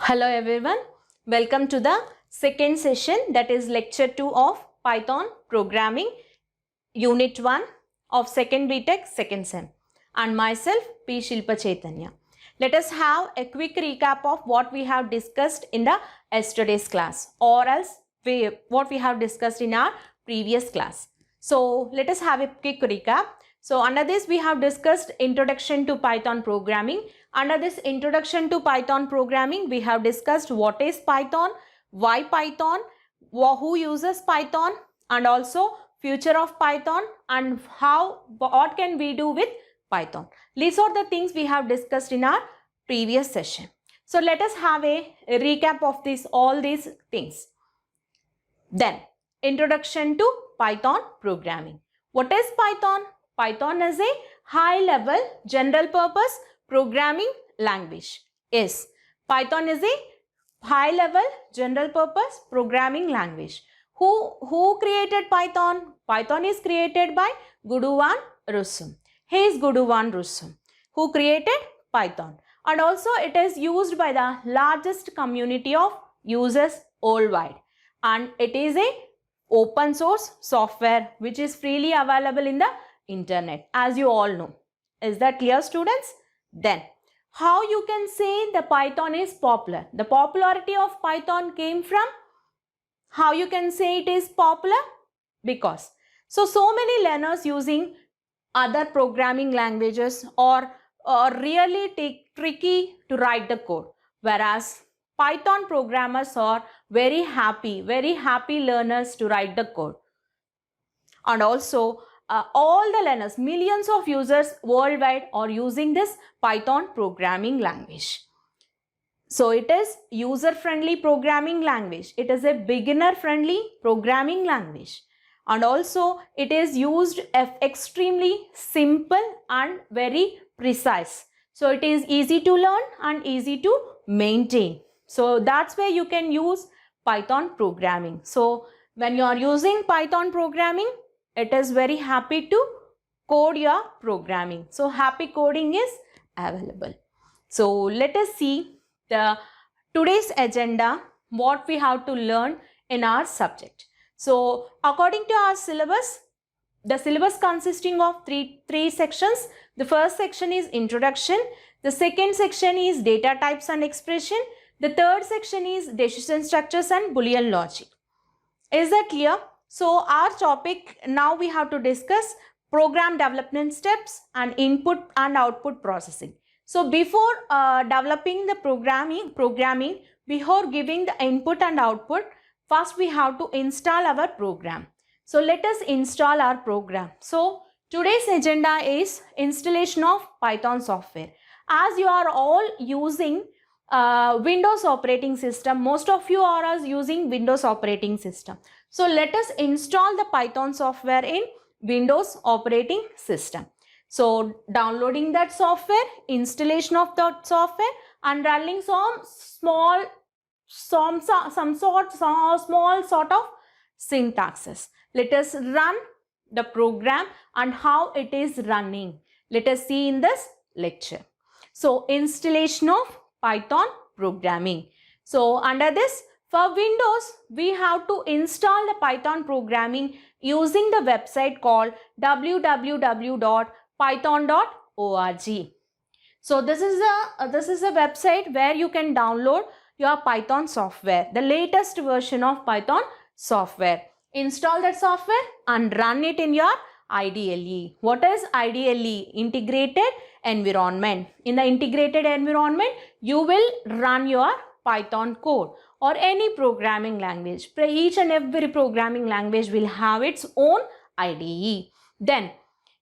Hello everyone, welcome to the second session, that is lecture 2 of Python programming unit 1 of second BTech second sem, and myself P. Shilpa Chaitanya. Let us have a quick recap of what we have discussed in the yesterday's class, or else what we have discussed in our previous class. So let us have a quick recap. So under this we have discussed introduction to Python programming. Under this introduction to Python programming, we have discussed what is Python, why Python, who uses Python, and also future of Python, and what can we do with Python. These are the things we have discussed in our previous session. So let us have a recap of all these things. Then introduction to Python programming. What is Python? Python is a high level general purpose programming language. Yes, Python is a high level general purpose programming language. Who created Python? Python is created by Guru van Rossum. He is Guru van Rossum who created Python, and also it is used by the largest community of users worldwide, and it is a open source software which is freely available in the internet, as you all know. Is that clear, students? Then how you can say the Python is popular? The popularity of Python came from, how you can say it is popular? Because so many learners using other programming languages or really tricky to write the code, whereas Python programmers are very happy learners to write the code. And also all the learners, millions of users worldwide are using this Python programming language. So it is user-friendly programming language. It is a beginner-friendly programming language. And also it is used extremely simple and very precise. So it is easy to learn and easy to maintain. So that's where you can use Python programming. So when you are using Python programming, it is very happy to code your programming. So happy coding is available. So let us see today's agenda, what we have to learn in our subject. So according to our syllabus, the syllabus consisting of three sections. The first section is introduction. The second section is data types and expression. The third section is decision structures and Boolean logic. Is that clear? So our topic now we have to discuss program development steps and input and output processing. So before developing the programming, before giving the input and output, first we have to install our program. So let us install our program. So today's agenda is installation of Python software. As you are all using Windows operating system, most of you are using Windows operating system. So let us install the Python software in Windows operating system. So downloading that software, installation of that software, and running some small sort of syntaxes. Let us run the program and how it is running. Let us see in this lecture. So installation of Python programming. So under this, for Windows, we have to install the Python programming using the website called www.python.org. So this is a website where you can download your Python software, the latest version of Python software. Install that software and run it in your IDLE. What is IDLE? Integrated environment. In the integrated environment, you will run your Python code or any programming language. Each and every programming language will have its own IDE. Then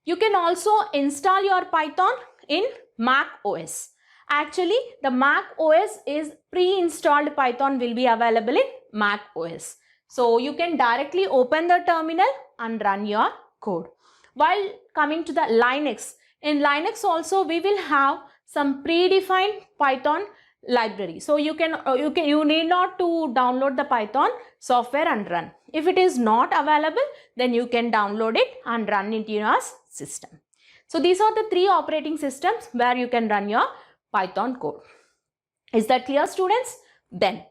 you can also install your Python in Mac OS. Actually, the Mac OS is pre-installed Python will be available in Mac OS. So you can directly open the terminal and run your code. While coming to the Linux, in Linux also we will have some predefined Python library. So you need not to download the Python software and run. If it is not available, then you can download it and run it in your system. So these are the three operating systems where you can run your Python code. Is that clear, students? Then,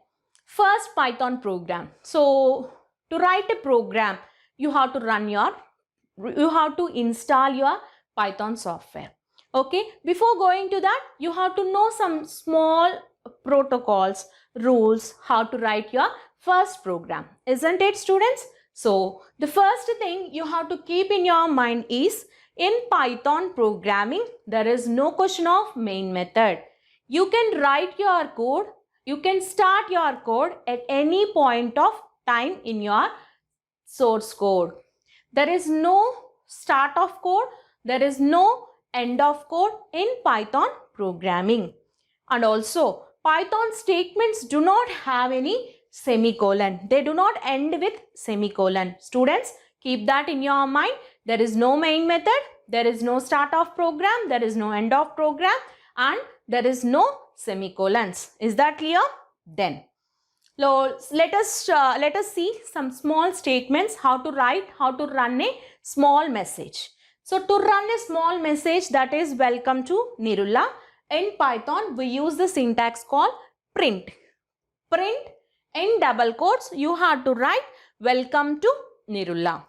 first Python program. So, to write a program, you have to install your Python software. Okay, before going to that, you have to know some small protocols, rules, how to write your first program, isn't it, students? So, the first thing you have to keep in your mind is, in Python programming, there is no question of main method. You can write your code, you can start your code at any point of time in your source code. There is no start of code, there is no end of code in Python programming. And also, Python statements do not have any semicolon. They do not end with semicolon. Students, keep that in your mind. There is no main method, there is no start of program, there is no end of program, and there is no semicolons. Is that clear? Then, let us see some small statements, how to run a small message. So, to run a small message, that is welcome to Nirulla, in Python we use the syntax called print. Print in double quotes, you have to write welcome to Nirulla.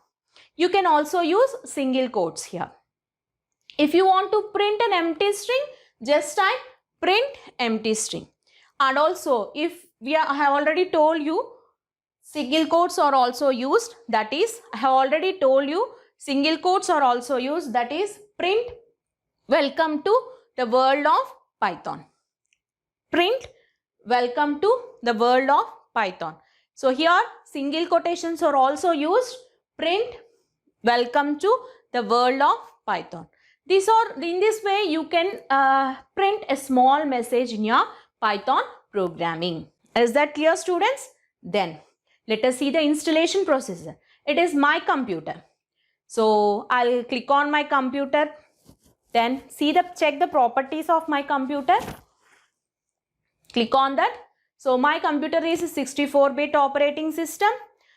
You can also use single quotes here. If you want to print an empty string, just type print empty string. And also, if I have already told you, single quotes are also used, that is, I have already told you, single quotes are also used, that is, print welcome to the world of Python. Print welcome to the world of Python. So here single quotations are also used, print welcome to the world of Python. In this way you can print a small message in your Python programming. Is that clear, students? Then let us see the installation procedure. It is my computer. So I'll click on my computer. Then check the properties of my computer. Click on that. So my computer is a 64-bit operating system.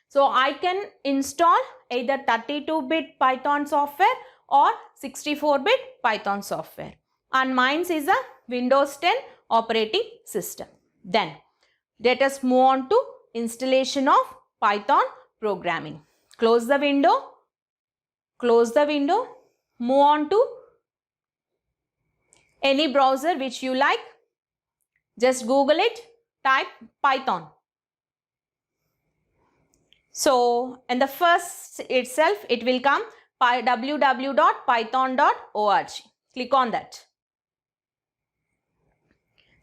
So I can install either 32-bit Python software or 64-bit Python software. And mine is a Windows 10 operating system. Then let us move on to installation of Python programming. Close the window. Close the window. Move on to any browser which you like. Just Google it. Type Python. So in the first itself, it will come www.python.org. Click on that.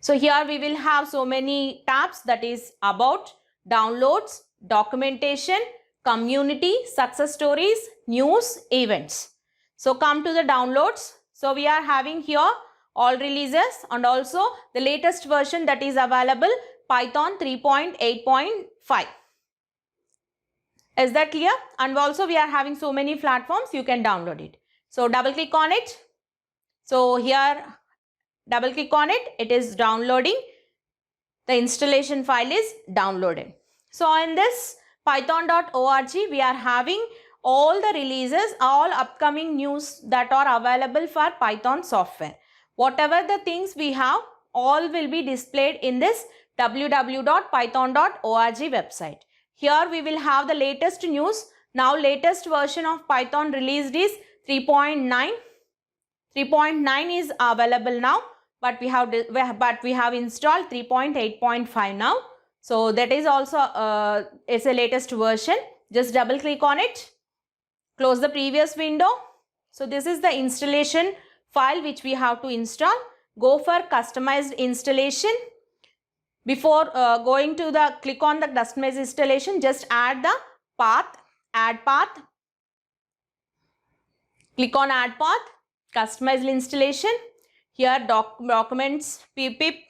So here we will have so many tabs, that is about, downloads, documentation, community, success stories, news, events. So come to the downloads. So we are having here all releases and also the latest version that is available, Python 3.8.5. Is that clear? And also we are having so many platforms, you can download it. So double click on it. So here double click on it, it is downloading. The installation file is downloaded. So in this python.org, we are having all the releases, all upcoming news that are available for Python software. Whatever the things we have, all will be displayed in this www.python.org website. Here we will have the latest news. Now latest version of Python released is 3.9. 3.9 is available now, but we have installed 3.8.5 now. So that is also it's a latest version. Just double click on it. Close the previous window. So this is the installation file which we have to install. Go for customized installation. Before going to the click on the customized installation, just add the path, add path. Click on add path, customized installation. Here documents, pip,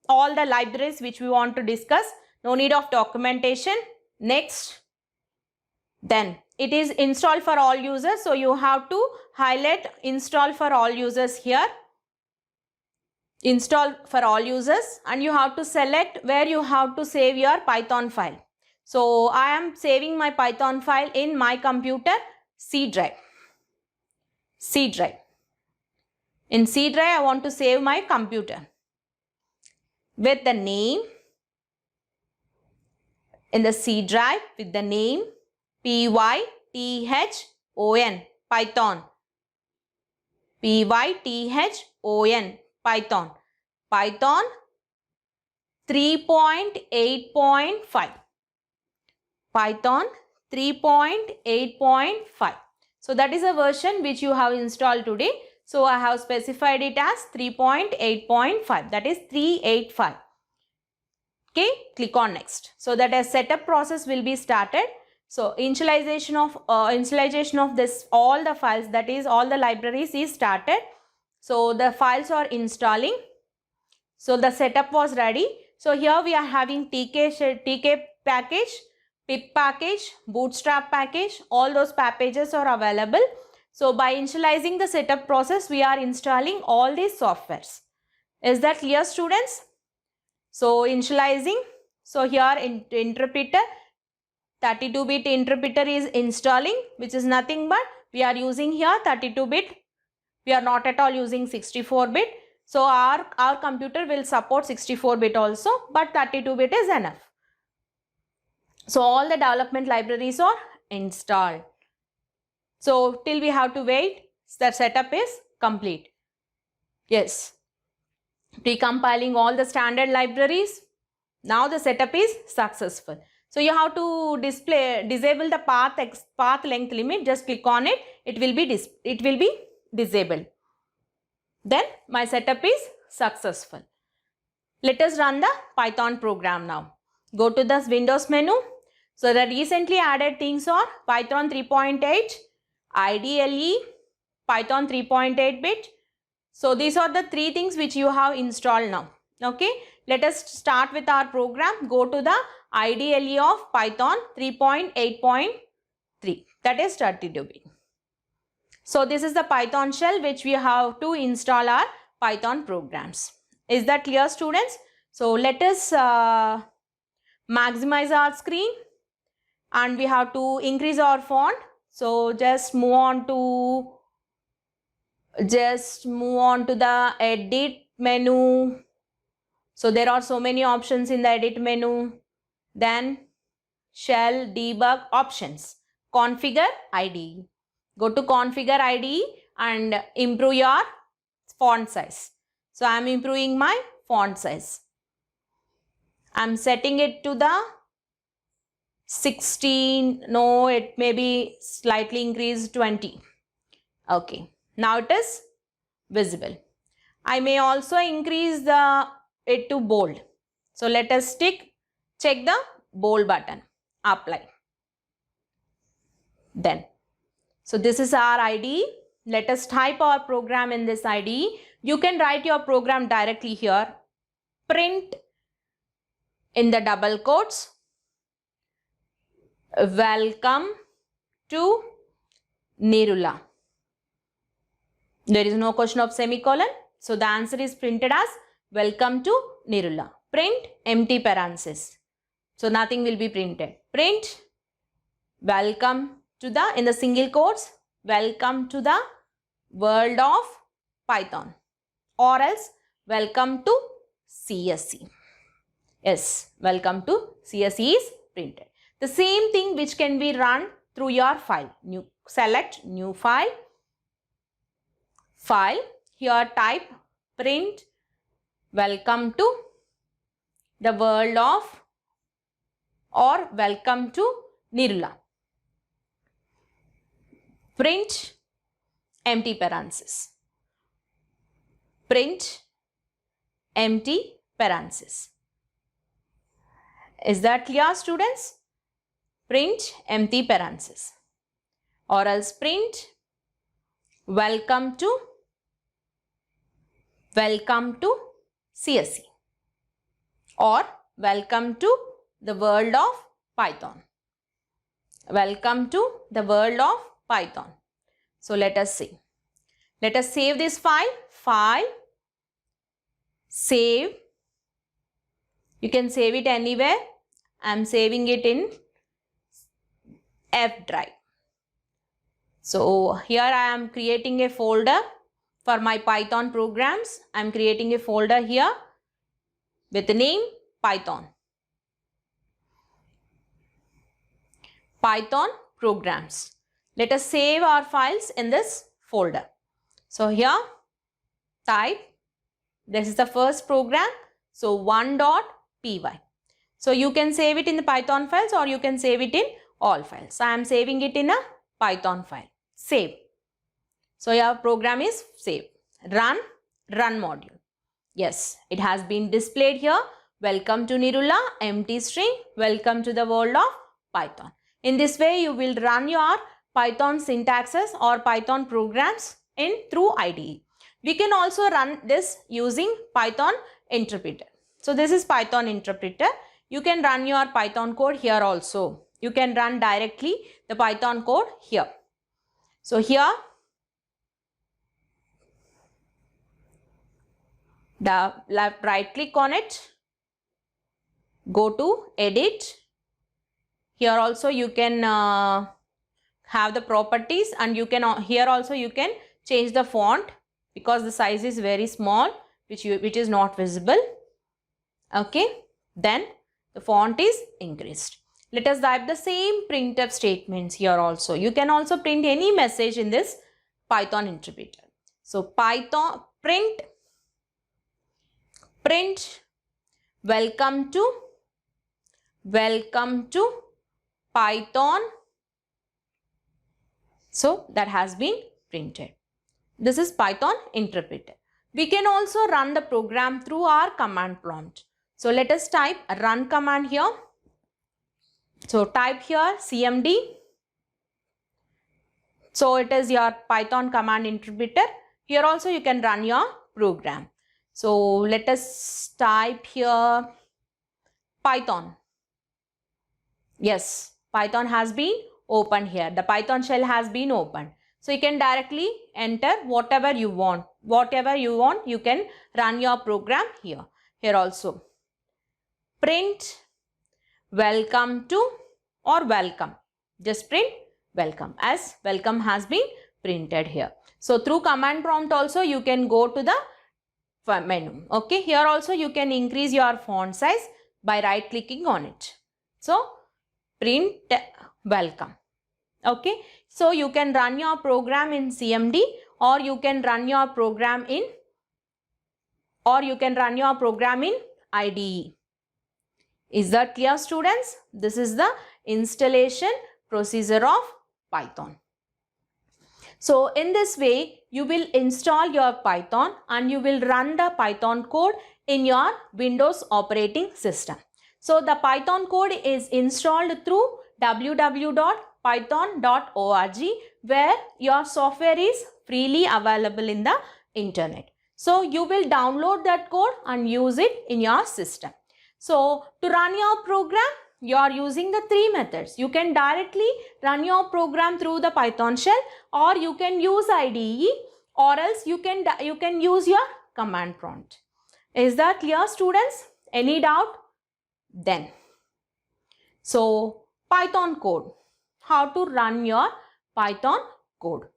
all the libraries which we want to discuss. No need of documentation. Next. Then it is installed for all users. So you have to highlight install for all users here. Install for all users, and you have to select where you have to save your Python file. So I am saving my Python file in my computer C drive. C drive. In C drive I want to save my computer with the name, in the C drive with the name Python, Python. Python, Python. Python 3.8.5. Python 3.8.5. So that is a version which you have installed today. So I have specified it as 3.8.5, that is 385. Okay, click on next. So that a setup process will be started. So initialization of this, all the files, that is all the libraries is started. So the files are installing. So the setup was ready. So here we are having TK package, pip package, bootstrap package, all those packages are available. So by initializing the setup process, we are installing all these softwares. Is that clear, students? So initializing, so here interpreter, 32-bit interpreter is installing, which is nothing but we are using here 32-bit. We are not at all using 64-bit. So our computer will support 64-bit also, but 32-bit is enough. So all the development libraries are installed. So till we have to wait, the setup is complete. Yes. Precompiling all the standard libraries. Now the setup is successful. So you have to disable the path length limit. Just click on it. It will be disabled. Then my setup is successful. Let us run the Python program now. Go to the Windows menu. So the recently added things are Python 3.8, IDLE, Python 3.8-bit. So these are the three things which you have installed now. Okay. Let us start with our program. Go to the IDLE of Python 3.8.3. That is 32-bit. So this is the Python shell which we have to install our Python programs. Is that clear, students? So let us maximize our screen and we have to increase our font. So just move on to the edit menu. So there are so many options in the edit menu. Then shell debug options, configure IDE. Go to configure IDE and improve your font size. So I am improving my font size. I am setting it to the 16. No, it may be slightly increased 20. Okay. Now it is visible. I may also increase it to bold. So let us check the bold button. Apply. Then. So this is our IDE. Let us type our program in this IDE. You can write your program directly here. Print in the double quotes. Welcome to Nirula. There is no question of semicolon. So the answer is printed as welcome to Nirula. Print empty parenthesis. So nothing will be printed. Print welcome to the, in the single quotes, welcome to the world of Python, or else welcome to CSE. Yes, welcome to CSE is printed. The same thing which can be run through your file. Select new file. Here type print welcome to the world of, or welcome to Nirula. Print empty parenthesis. Print empty parenthesis. Is that clear, students? Print empty parenthesis. Or else print welcome to CSE, or welcome to the world of Python. Welcome to the world of Python. So let us see. Let us save this file. Save. You can save it anywhere. I am saving it in F drive. So here I am creating a folder for my Python programs. I am creating a folder here with the name Python. Python programs. Let us save our files in this folder. So here type, this is the first program, so 1.py. So you can save it in the Python files or you can save it in all files. So I am saving it in a Python file. Save. So your program is saved. Run module. Yes, it has been displayed here. Welcome to Nirula, empty string. Welcome to the world of Python. In this way, you will run your Python syntaxes or Python programs through IDE. We can also run this using Python interpreter. So this is Python interpreter. You can run your Python code here also. You can run directly the Python code here. So here, right click on it, go to edit. Here also you can have the properties, and you can here also you can change the font because the size is very small, which is not visible. Okay, then the font is increased. Let us type the same printf statements here also. You can also print any message in this Python interpreter. So Python print welcome to Python. So that has been printed. This is Python interpreter. We can also run the program through our command prompt. So let us type a run command here. So type here cmd. So it is your Python command interpreter. Here also you can run your program. So let us type here Python. Yes, Python has been opened here. The Python shell has been opened. So you can directly enter whatever you want. Whatever you want, you can run your program here. Here also. Print welcome to or welcome. Just print welcome, as welcome has been printed here. So through command prompt also you can go to the menu. Okay, here also you can increase your font size by right clicking on it. So print welcome. Okay, so you can run your program in CMD, or you can run your program in IDE. Is that clear, students? This is the installation procedure of Python. So in this way, you will install your Python and you will run the Python code in your Windows operating system. So the Python code is installed through www.python.org, where your software is freely available in the internet. So you will download that code and use it in your system. So to run your program, you are using the three methods. You can directly run your program through the Python shell, or you can use IDE, or else you can use your command prompt. Is that clear, students? Any doubt? Then, so Python code. How to run your Python code?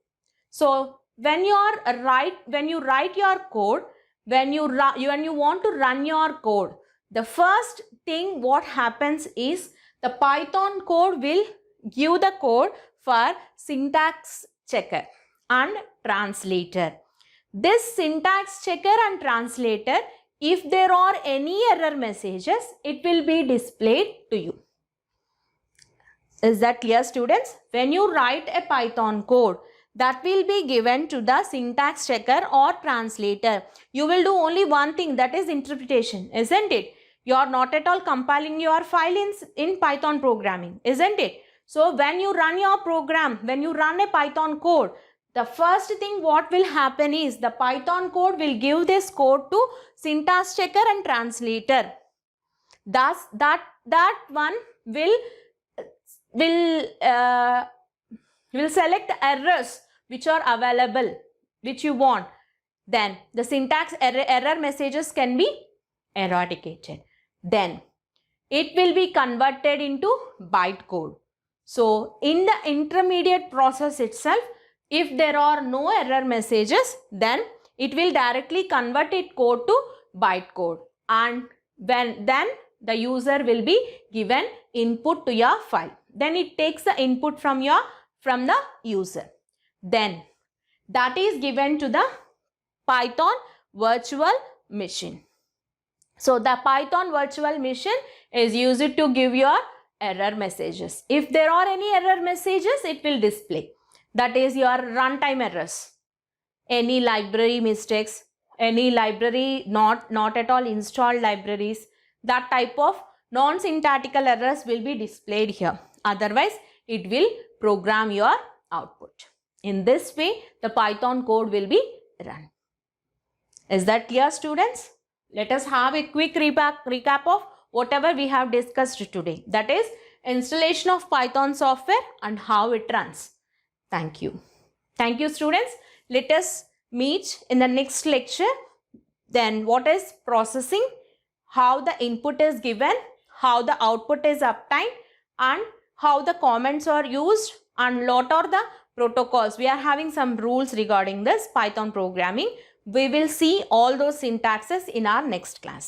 So when you write your code, when you want to run your code, the first thing what happens is the Python code will give the code for syntax checker and translator. This syntax checker and translator, if there are any error messages, it will be displayed to you. Is that clear, students? When you write a Python code, that will be given to the syntax checker or translator. You will do only one thing, that is interpretation, isn't it? You are not at all compiling your file in Python programming, isn't it? So when you run your program, when you run a Python code, the first thing what will happen is the Python code will give this code to syntax checker and translator. Thus that one will select the errors which are available, which you want. Then the syntax error messages can be eradicated. Then it will be converted into bytecode. So in the intermediate process itself, if there are no error messages, then it will directly convert it code to bytecode, and then the user will be given input to your file. Then it takes the input from the user. Then that is given to the Python virtual machine. So the Python virtual machine is used to give your error messages. If there are any error messages, it will display. That is your runtime errors. Any library mistakes, any library not at all installed libraries, that type of non-syntactical errors will be displayed here. Otherwise, it will program your output. In this way, the Python code will be run. Is that clear, students? Let us have a quick recap of whatever we have discussed today. That is installation of Python software and how it runs. Thank you. Thank you, students. Let us meet in the next lecture. Then what is processing, how the input is given, how the output is obtained, and how the comments are used, and what are the protocols. We are having some rules regarding this Python programming. We will see all those syntaxes in our next class.